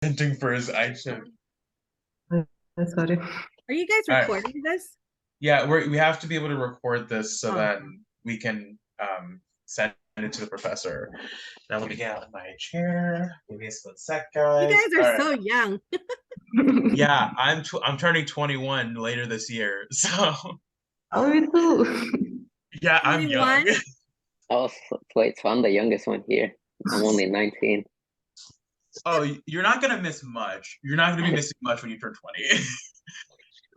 Hinting for his action. Sorry. Are you guys All right. recording this? Yeah, we have to be able to record this so Oh, that we can send it to the professor. Now let me get out of my chair. Give me a split sec, you guys. guys All are right. so young. Yeah, I'm turning 21 later this year. So Oh, me too. yeah, I'm young. 21? Oh, so I'm the youngest one here. I'm only 19. Oh, you're not gonna miss much. You're not gonna be missing much when you turn 20.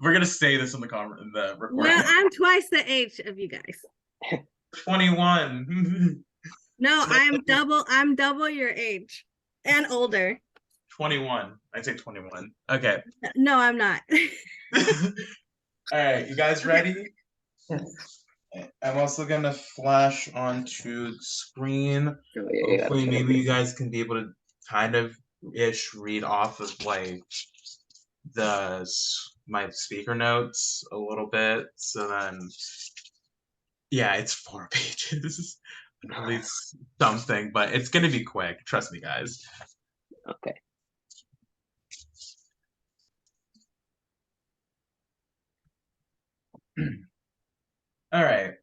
We're gonna say this in the Well, recording. I'm twice the age of you guys. 21. No, So I'm double your age and older. 21. I'd say 21. Okay. No, I'm not. All right, you guys Okay. ready? Yes. I'm also gonna flash onto the screen. Oh, yeah, you gotta Hopefully, shut up maybe here. you guys can be able to kind of ish read off of like my speaker notes a little bit. So then, yeah, it's 4 pages. At least something, but it's gonna be quick. Trust me, guys. Okay. All right.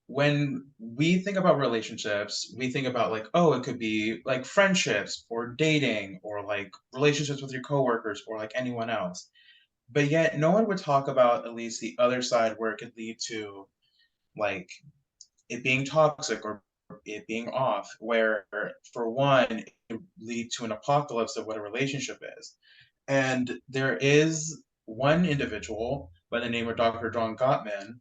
When we think about relationships, we think about like, oh, it could be like friendships or dating or like relationships with your coworkers or like anyone else. But yet, no one would talk about at least the other side where it could lead to like it being toxic or it being off, where for one, it could lead to an apocalypse of what a relationship is. And there is one individual by the name of Dr. John Gottman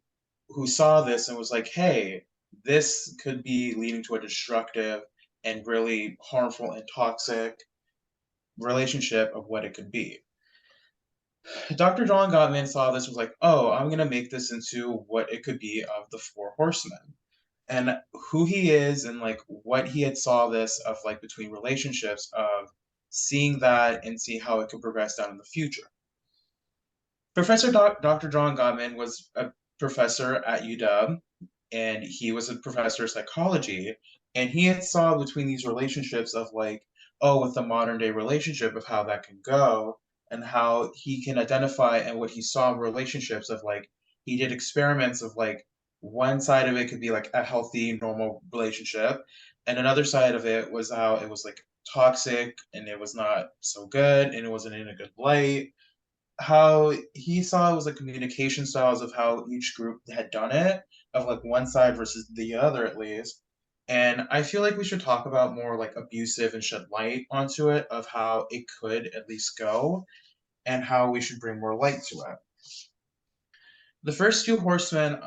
who saw this and was like, hey, this could be leading to a destructive and really harmful and toxic relationship of what it could be. Dr. John Gottman saw this and was like, oh, I'm going to make this into what it could be of the Four Horsemen. And who he is and like what he had saw this of like between relationships of seeing that and see how it could progress down in the future. Dr. John Gottman was a professor at UW, and he was a professor of psychology, and he had saw between these relationships of like, oh, with the modern day relationship of how that can go, and how he can identify and what he saw in relationships of like, he did experiments of like, one side of it could be like a healthy, normal relationship, and another side of it was how it was like toxic and it was not so good and it wasn't in a good light how he saw it was the communication styles of how each group had done it, of like one side versus the other at least. And I feel like we should talk about more like abusive and shed light onto it of how it could at least go and how we should bring more light to it. The first two horsemen,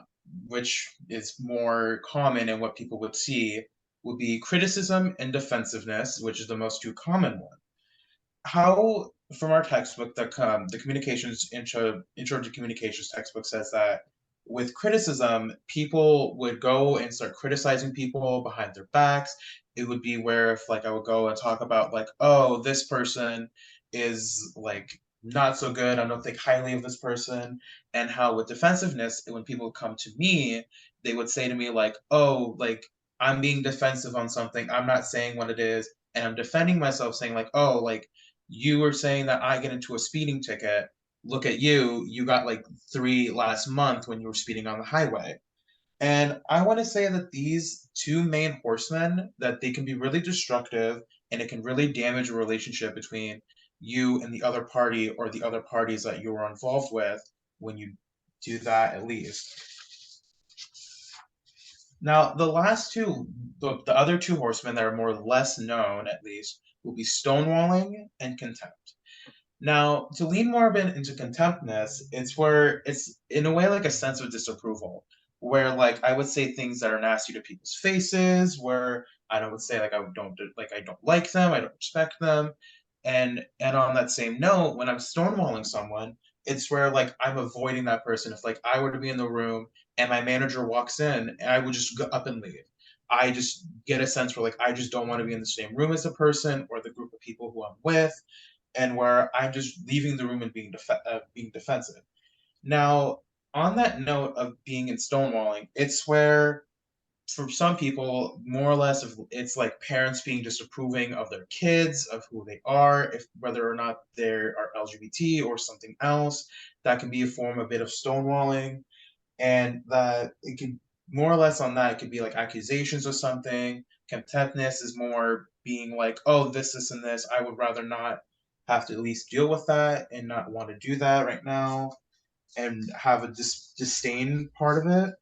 which is more common and what people would see, would be criticism and defensiveness, which is the most two common one how from our textbook the communications intro to communications textbook says that with criticism people would go and start criticizing people behind their backs. It would be where if like I would go and talk about like, oh, this person is like not so good, I don't think highly of this person. And how with defensiveness when people come to me they would say to me like, oh, like I'm being defensive on something, I'm not saying what it is, and I'm defending myself saying like, oh, like you were saying that I get into a speeding ticket. Look at you. You got like three last month when you were speeding on the highway. And I want to say that these two main horsemen, that they can be really destructive and it can really damage a relationship between you and the other party or the other parties that you were involved with when you do that at least. Now, the last two, the other two horsemen that are more or less known at least, will be stonewalling and contempt. Now, to lean more a bit into contemptness, it's where it's in a way like a sense of disapproval, where like I would say things that are nasty to people's faces, where I would say like I don't like them, I don't respect them, and on that same note, when I'm stonewalling someone, it's where like I'm avoiding that person. If like I were to be in the room and my manager walks in, I would just go up and leave. I just get a sense where like I just don't want to be in the same room as the person or the group of people who I'm with and where I'm just leaving the room and being defensive. Now, on that note of being in stonewalling, it's where for some people, more or less, if it's like parents being disapproving of their kids, of who they are, if whether or not they are LGBT or something else, that can be a form, a bit of stonewalling, and that it could more or less on that it could be like accusations or something. Contentness is more being like, oh, this, and this. I would rather not have to at least deal with that and not want to do that right now, and have a disdain part of it.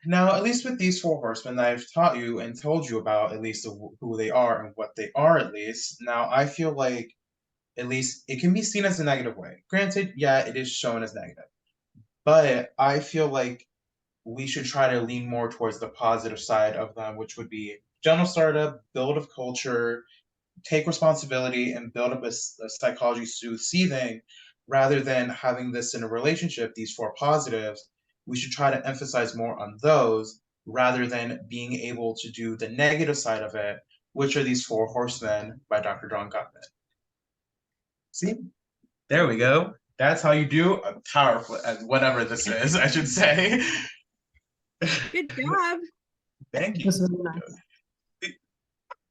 Now, at least with these four horsemen that I've taught you and told you about, at least of who they are and what they are, at least, now I feel like at least it can be seen as a negative way. Granted, yeah, it is shown as negative, but I feel like we should try to lean more towards the positive side of them, which would be gentle startup, build of culture, take responsibility, and build up a psychology soothing, rather than having this in a relationship, these four positives. We should try to emphasize more on those rather than being able to do the negative side of it, which are these four horsemen by Dr. John Gottman. See? There we go. That's how you do a powerful, whatever this is, I should say. Good job. Thank It you. was very nice.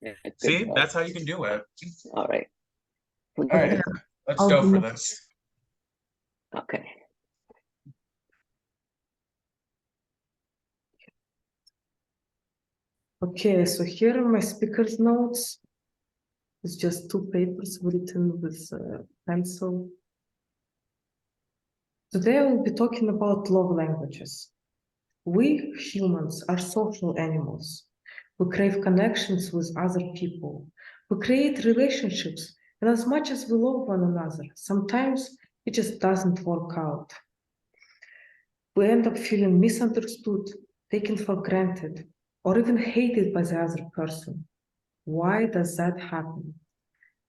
Yeah, good See, job. that's how you can do it. All right. All right, let's I'll go do for my- this. Okay. Okay, so here are my speaker's notes. It's just 2 papers written with pencil. Today I will be talking about love languages. We humans are social animals. We crave connections with other people. We create relationships, and as much as we love one another, sometimes it just doesn't work out. We end up feeling misunderstood, taken for granted, or even hated by the other person. Why does that happen?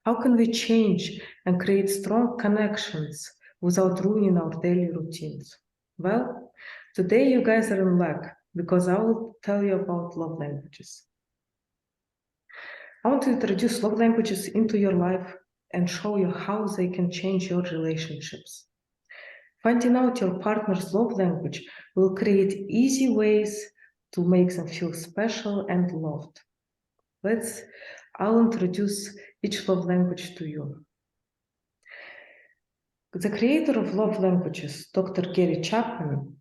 How can we change and create strong connections without ruining our daily routines? Well, today you guys are in luck because I will tell you about love languages. I want to introduce love languages into your life and show you how they can change your relationships. Finding out your partner's love language will create easy ways to make them feel special and loved. I'll introduce each love language to you. The creator of love languages, Dr. Gary Chapman,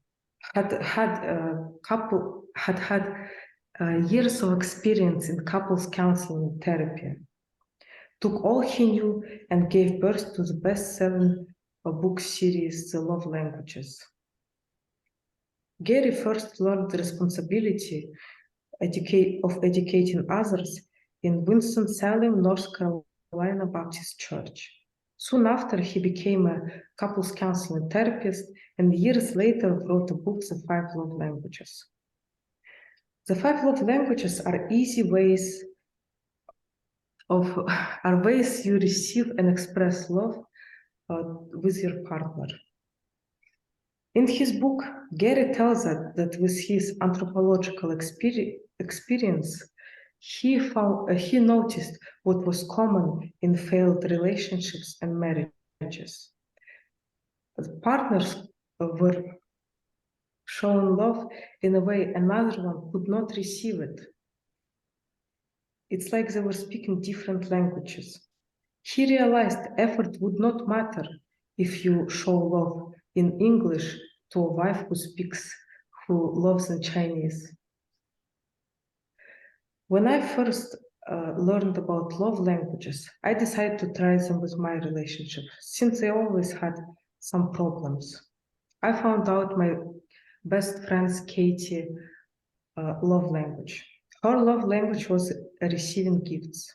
had years of experience in couples counseling and therapy. Took all he knew and gave birth to the best-selling book series, The Love Languages. Gary first learned the responsibility of educating others in Winston-Salem, North Carolina Baptist Church. Soon after, he became a couples counseling therapist, and years later wrote a book, The 5 Love Languages. The 5 love languages are ways you receive and express love with your partner. In his book, Gary tells us that with his anthropological experience, he noticed what was common in failed relationships and marriages. The partners were shown love in a way another one could not receive it. It's like they were speaking different languages. He realized effort would not matter if you show love in English to a wife who loves in Chinese. When I first learned about love languages, I decided to try them with my relationship, since I always had some problems. I found out my best friend's Katie love language. Her love language was receiving gifts.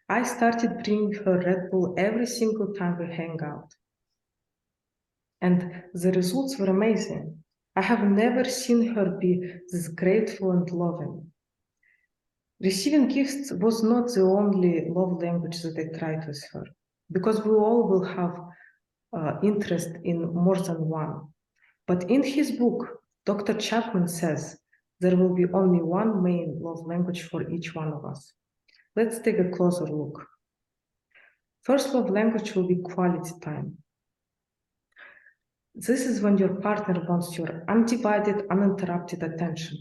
I started bringing her Red Bull every single time we hang out. And the results were amazing. I have never seen her be this grateful and loving. Receiving gifts was not the only love language that I tried with her, because we all will have interest in more than one. But in his book, Dr. Chapman says there will be only one main love language for each one of us. Let's take a closer look. First love language will be quality time. This is when your partner wants your undivided, uninterrupted attention.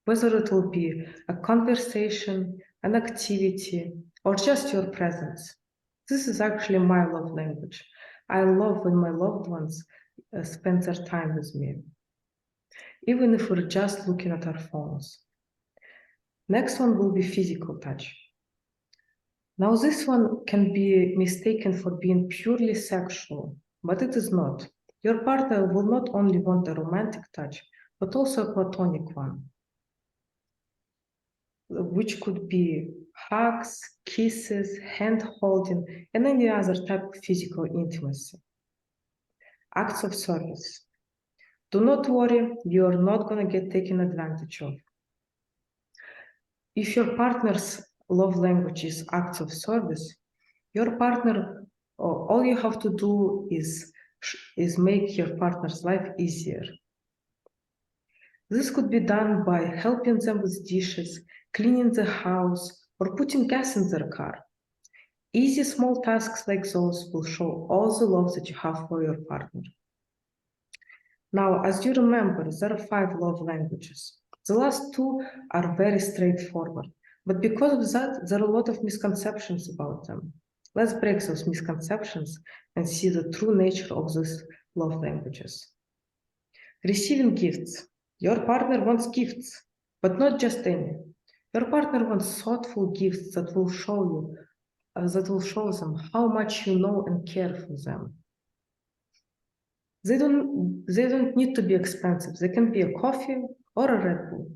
whether it will be a conversation, an activity, or just your presence. This is actually my love language. I love when my loved ones spend their time with me, even if we're just looking at our phones. Next one will be physical touch. Now, this one can be mistaken for being purely sexual, but it is not. Your partner will not only want a romantic touch, but also a platonic one, which could be hugs, kisses, hand holding, and any other type of physical intimacy. Acts of service. Do not worry, you are not going to get taken advantage of. If your partner's love language is acts of service, your partner, all you have to do is make your partner's life easier. This could be done by helping them with dishes, cleaning the house, or putting gas in their car. Easy small tasks like those will show all the love that you have for your partner. Now, as you remember, there are 5 love languages. The last 2 are very straightforward, but because of that, there are a lot of misconceptions about them. Let's break those misconceptions and see the true nature of these love languages. Receiving gifts. Your partner wants gifts, but not just any. Your partner wants thoughtful gifts that will show them how much you know and care for them. They don't need to be expensive. They can be a coffee or a Red Bull.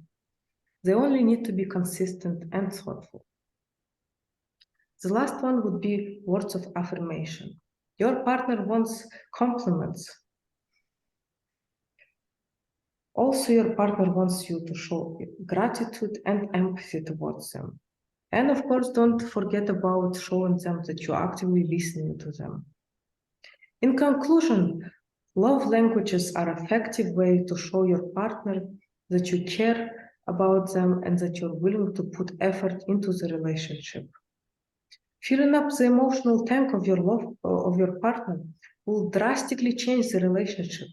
They only need to be consistent and thoughtful. The last one would be words of affirmation. Your partner wants compliments. Also, your partner wants you to show gratitude and empathy towards them. And of course, don't forget about showing them that you're actively listening to them. In conclusion, love languages are an effective way to show your partner that you care about them and that you're willing to put effort into the relationship. Filling up the emotional tank of your partner will drastically change the relationship.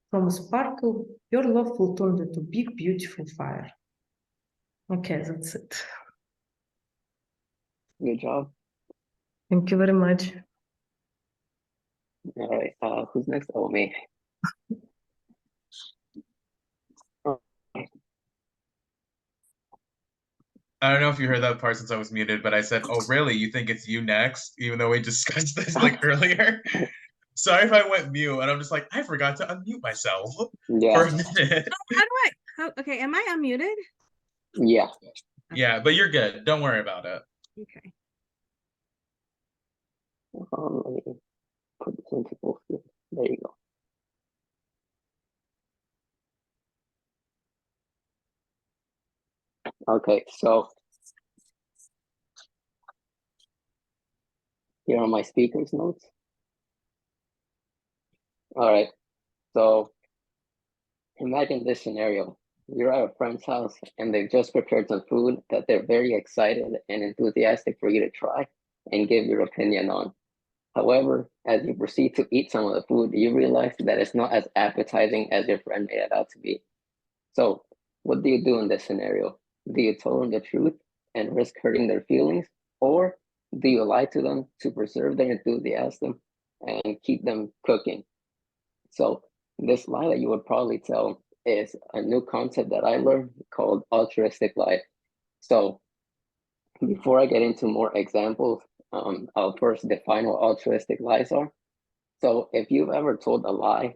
From a sparkle, your love will turn into big, beautiful fire. Okay, that's it. Good job. Thank you very much. All right. Who's next? Oh, me. I don't know if you heard that part since I was muted, but I said, "Oh, really? You think it's you next?" Even though we discussed this like earlier. Sorry if I went mute, and I'm just like, I forgot to unmute myself for Yeah. a minute. Okay, am I unmuted? Yeah. Yeah, but you're good. Don't worry about it. Okay. Let me put this into full screen. There you go. Okay, so here are my speakers notes. All right, so imagine this scenario. You're at a friend's house and they've just prepared some food that they're very excited and enthusiastic for you to try and give your opinion on. However, as you proceed to eat some of the food, you realize that it's not as appetizing as your friend made it out to be. So what do you do in this scenario? Do you tell them the truth and risk hurting their feelings? Or do you lie to them to preserve their enthusiasm and keep them cooking? So this lie that you would probably tell is a new concept that I learned called altruistic lie. So before I get into more examples, I'll first define what altruistic lies are. So if you've ever told a lie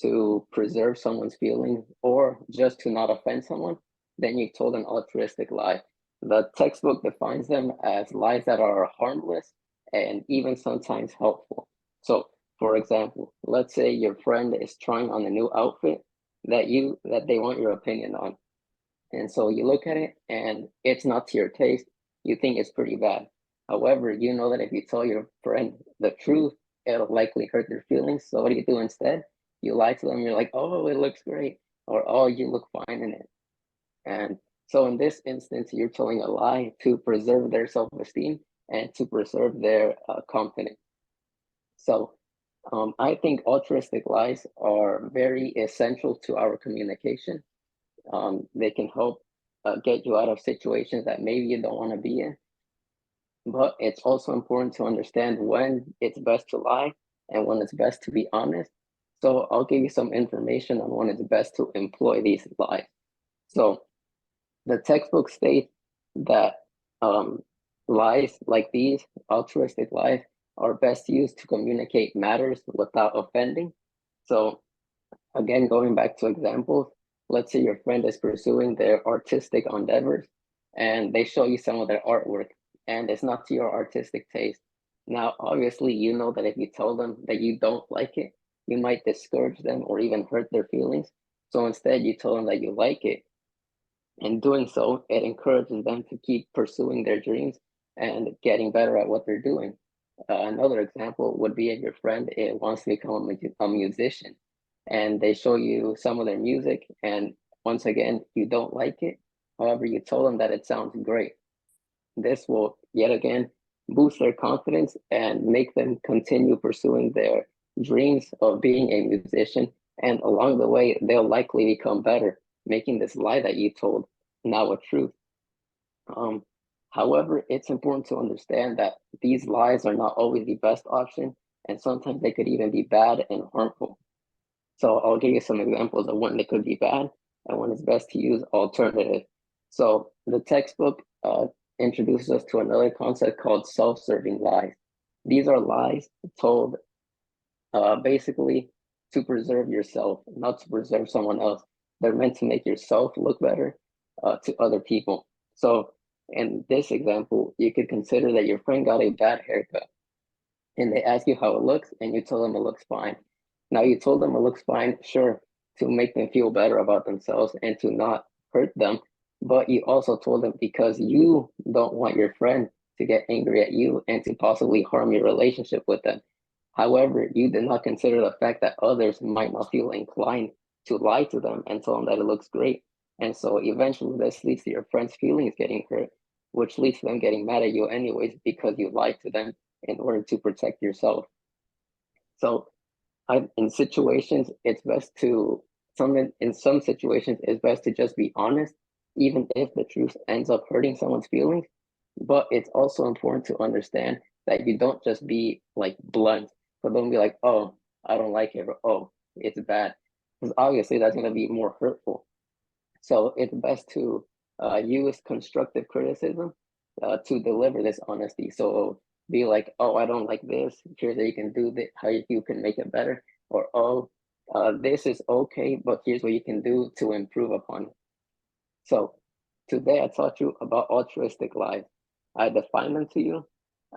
to preserve someone's feelings or just to not offend someone, then you told an altruistic lie. The textbook defines them as lies that are harmless and even sometimes helpful. So for example, let's say your friend is trying on a new outfit that they want your opinion on. And so you look at it and it's not to your taste. You think it's pretty bad. However, you know that if you tell your friend the truth, it'll likely hurt their feelings. So what do you do instead? You lie to them. You're like, oh, it looks great. Or, oh, you look fine in it. And so in this instance, you're telling a lie to preserve their self-esteem and to preserve their confidence. So I think altruistic lies are very essential to our communication. They can help get you out of situations that maybe you don't want to be in. But it's also important to understand when it's best to lie and when it's best to be honest. So I'll give you some information on when it's best to employ these lies. So the textbook states that lies like these, altruistic lies, are best used to communicate matters without offending. So again, going back to examples, let's say your friend is pursuing their artistic endeavors and they show you some of their artwork and it's not to your artistic taste. Now, obviously, you know that if you tell them that you don't like it, you might discourage them or even hurt their feelings. So instead, you tell them that you like it. In doing so, it encourages them to keep pursuing their dreams and getting better at what they're doing. Another example would be if your friend wants to become a musician and they show you some of their music, and once again, you don't like it. However, you told them that it sounds great. This will yet again boost their confidence and make them continue pursuing their dreams of being a musician. And along the way, they'll likely become better, making this lie that you told now a truth. However, it's important to understand that these lies are not always the best option, and sometimes they could even be bad and harmful. So I'll give you some examples of when they could be bad and when it's best to use alternative. So the textbook introduces us to another concept called self-serving lies. These are lies told basically to preserve yourself, not to preserve someone else. They're meant to make yourself look better to other people. So in this example, you could consider that your friend got a bad haircut and they ask you how it looks and you tell them it looks fine. Now you told them it looks fine, sure, to make them feel better about themselves and to not hurt them. But you also told them because you don't want your friend to get angry at you and to possibly harm your relationship with them. However, you did not consider the fact that others might not feel inclined to lie to them and tell them that it looks great. And so eventually this leads to your friend's feelings getting hurt, which leads to them getting mad at you anyways because you lied to them in order to protect yourself. So in situations, it's best to, in some situations, it's best to just be honest, even if the truth ends up hurting someone's feelings. But it's also important to understand that you don't just be like blunt. So don't be like, oh, I don't like it, or oh, it's bad. Because obviously that's going to be more hurtful. So it's best to use constructive criticism to deliver this honesty. So be like, oh, I don't like this. Here's how you can do this, how you can make it better. Or, oh, this is okay, but here's what you can do to improve upon it. So today I taught you about altruistic lies. I defined them to you.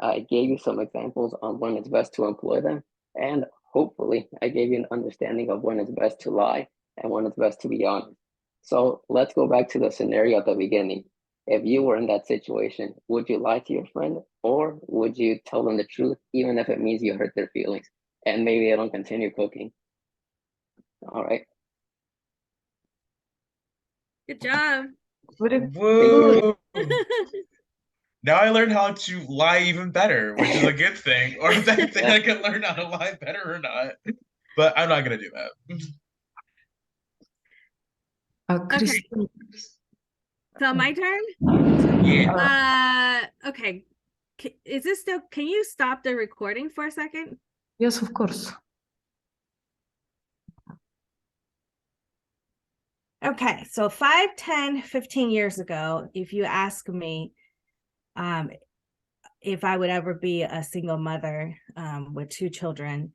I gave you some examples on when it's best to employ them. And hopefully I gave you an understanding of when it's best to lie and when it's best to be honest. So let's go back to the scenario at the beginning. If you were in that situation, would you lie to your friend or would you tell them the truth, even if it means you hurt their feelings and maybe they don't continue cooking? All right. Good job. Very Woo! Now I learned how to lie even better, which is a good thing, or a bad thing. I can learn how to lie better or not. But I'm not gonna do that. Christine, So my turn? Yeah. Okay. Is this still, can you stop the recording for a second? yes, of course. Okay, so 5, 10, 15 years ago, if you ask me if I would ever be a single mother with 2 children,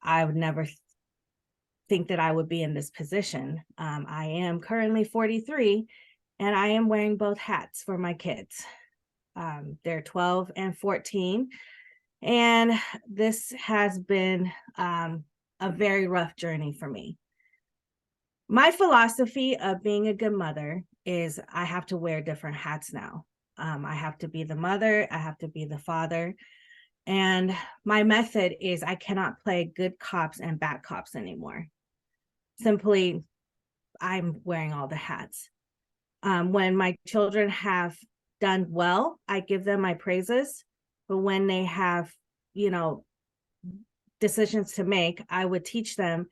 I would never think that I would be in this position. I am currently 43 and I am wearing both hats for my kids. They're 12 and 14. And this has been a very rough journey for me. My philosophy of being a good mother is I have to wear different hats now. I have to be the mother, I have to be the father. And my method is I cannot play good cops and bad cops anymore. Simply, I'm wearing all the hats. When my children have done well, I give them my praises. But when they have, decisions to make, I would teach them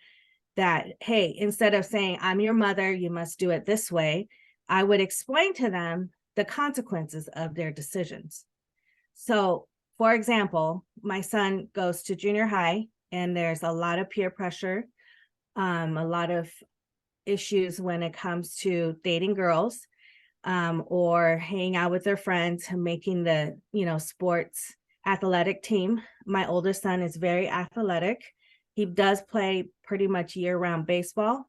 that, hey, instead of saying, I'm your mother, you must do it this way, I would explain to them the consequences of their decisions. So, for example, my son goes to junior high and there's a lot of peer pressure, a lot of issues when it comes to dating girls, or hanging out with their friends and making the, sports athletic team. My oldest son is very athletic. He does play pretty much year-round baseball.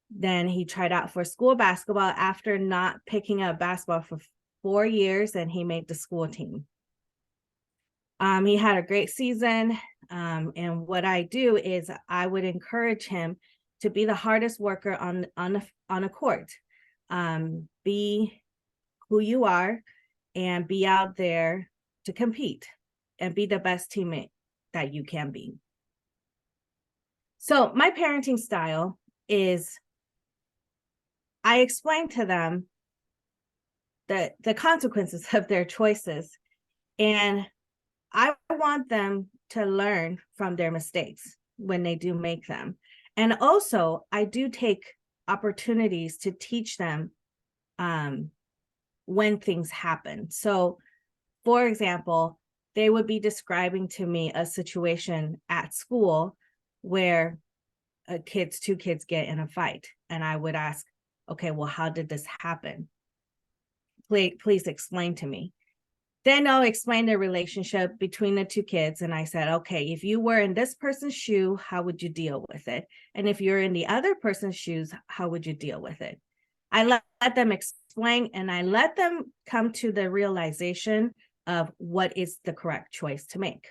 Then he tried out for school basketball after not picking up basketball for 4 years, and he made the school team. He had a great season. And what I do is I would encourage him to be the hardest worker on a court. Be who you are and be out there to compete and be the best teammate that you can be. So my parenting style is I explain to them the consequences of their choices, and I want them to learn from their mistakes when they do make them. And also, I do take opportunities to teach them when things happen. So, for example, they would be describing to me a situation at school where two kids get in a fight. And I would ask, okay, well, how did this happen? Please explain to me. Then I'll explain the relationship between the two kids. And I said, okay, if you were in this person's shoe, how would you deal with it? And if you're in the other person's shoes, how would you deal with it? I let them explain, and I let them come to the realization of what is the correct choice to make.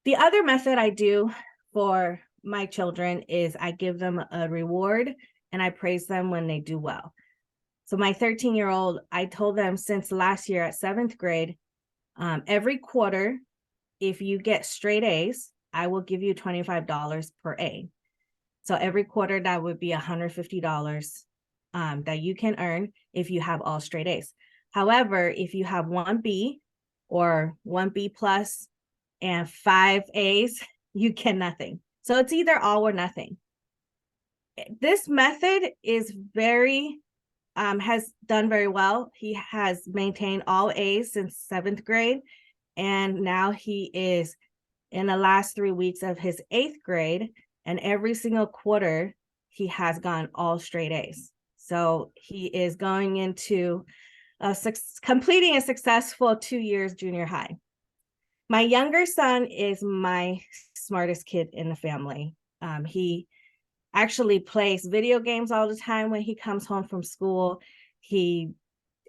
The other method I do for my children is I give them a reward and I praise them when they do well. So my 13-year-old, I told them since last year at 7th grade, every quarter, if you get straight A's, I will give you $25 per A. So every quarter, that would be $150 that you can earn if you have all straight A's. However, if you have 1 B or 1 B plus and 5 A's, you get nothing. So it's either all or nothing. This method is has done very well. He has maintained all A's since 7th grade. And now he is in the last 3 weeks of his 8th grade. And every single quarter, he has gone all straight A's. So he is going into completing a successful 2 years junior high. My younger son is my smartest kid in the family. He actually plays video games all the time when he comes home from school. He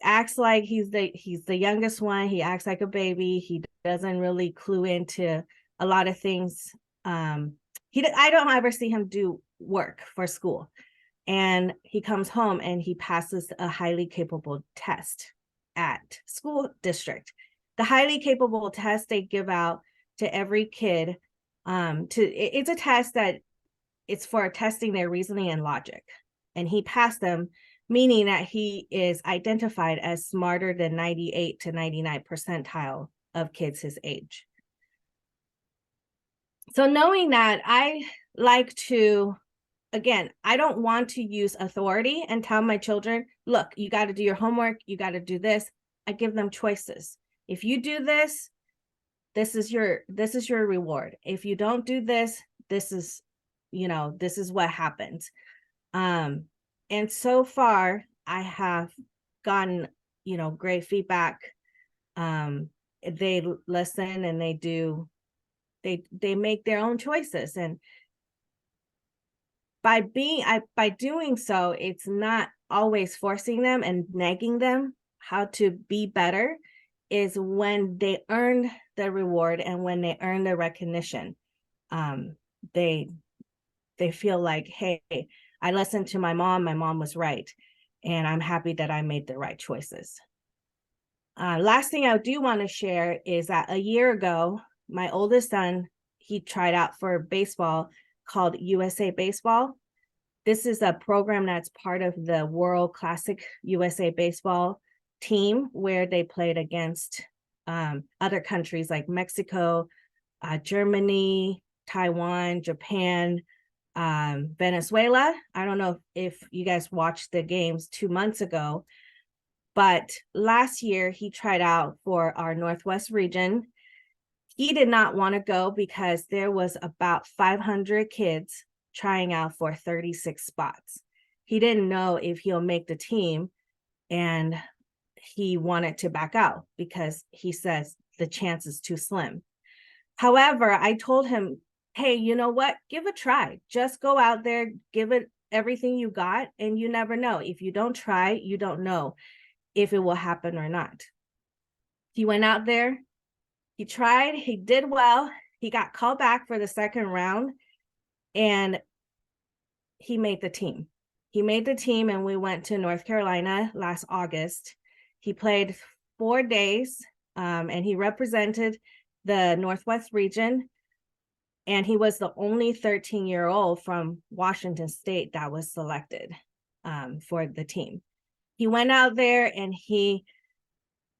acts like he's the youngest one. He acts like a baby. He doesn't really clue into a lot of things. I don't ever see him do work for school. And he comes home and he passes a highly capable test at school district. The highly capable test they give out to every kid. It's a test that it's for testing their reasoning and logic. And he passed them, meaning that he is identified as smarter than 98 to 99 percentile of kids his age. So knowing that, I like to, again, I don't want to use authority and tell my children, look, you got to do your homework, you got to do this. I give them choices. If you do this, this is your reward. If you don't do this, this is what happens. And so far I have gotten, great feedback. They listen and they make their own choices. And by doing so, it's not always forcing them and nagging them how to be better. Is when they earn the reward and when they earn the recognition, they feel like, hey, I listened to my mom was right, and I'm happy that I made the right choices. Last thing I do want to share is that a year ago, my oldest son, he tried out for baseball called USA Baseball. This is a program that's part of the World Classic USA Baseball team, where they played against other countries like Mexico, Germany, Taiwan, Japan, Venezuela, I don't know if you guys watched the games 2 months ago, but last year he tried out for our Northwest region. He did not want to go because there was about 500 kids trying out for 36 spots. He didn't know if he'll make the team, and he wanted to back out because he says the chance is too slim. However, I told him, hey, you know what? Give a try. Just go out there, give it everything you got, and you never know. If you don't try, you don't know if it will happen or not. He went out there, he tried, he did well. He got called back for the second round, and he made the team. He made the team, and we went to North Carolina last August. He played 4 days, and he represented the Northwest region. And he was the only 13-year-old from Washington State that was selected for the team. He went out there and he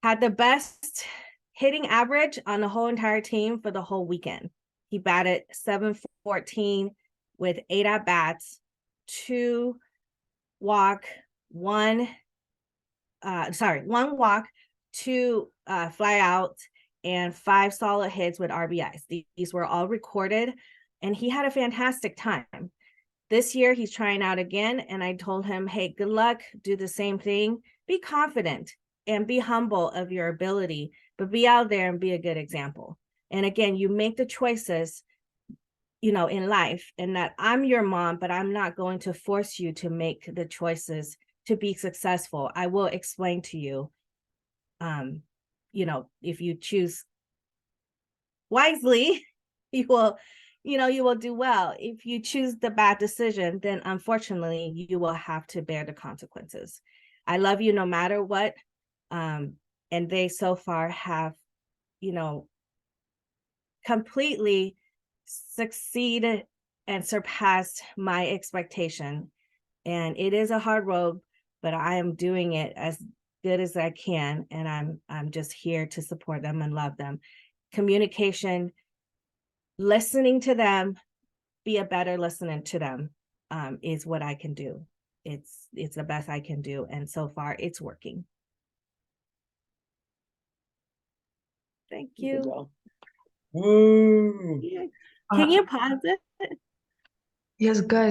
had the best hitting average on the whole entire team for the whole weekend. He batted .714 with 8 at-bats, 1 walk, 1 walk, 2 flyouts, and 5 solid hits with RBIs. These were all recorded, and he had a fantastic time. This year, he's trying out again, and I told him, hey, good luck, do the same thing, be confident, and be humble of your ability, but be out there and be a good example. And again, you make the choices, you know, in life, and that I'm your mom, but I'm not going to force you to make the choices to be successful. I will explain to you, you know, if you choose wisely, you will do well. If you choose the bad decision, then unfortunately you will have to bear the consequences. I love you no matter what. And they so far have, you know, completely succeeded and surpassed my expectation. And it is a hard road, but I am doing it as good as I can, and I'm just here to support them and love them. Communication, listening to them, be a better listener to them, is what I can do. It's the best I can do, and so far it's working. Thank Good you. job. Woo! Can you pause it? Yes, guys.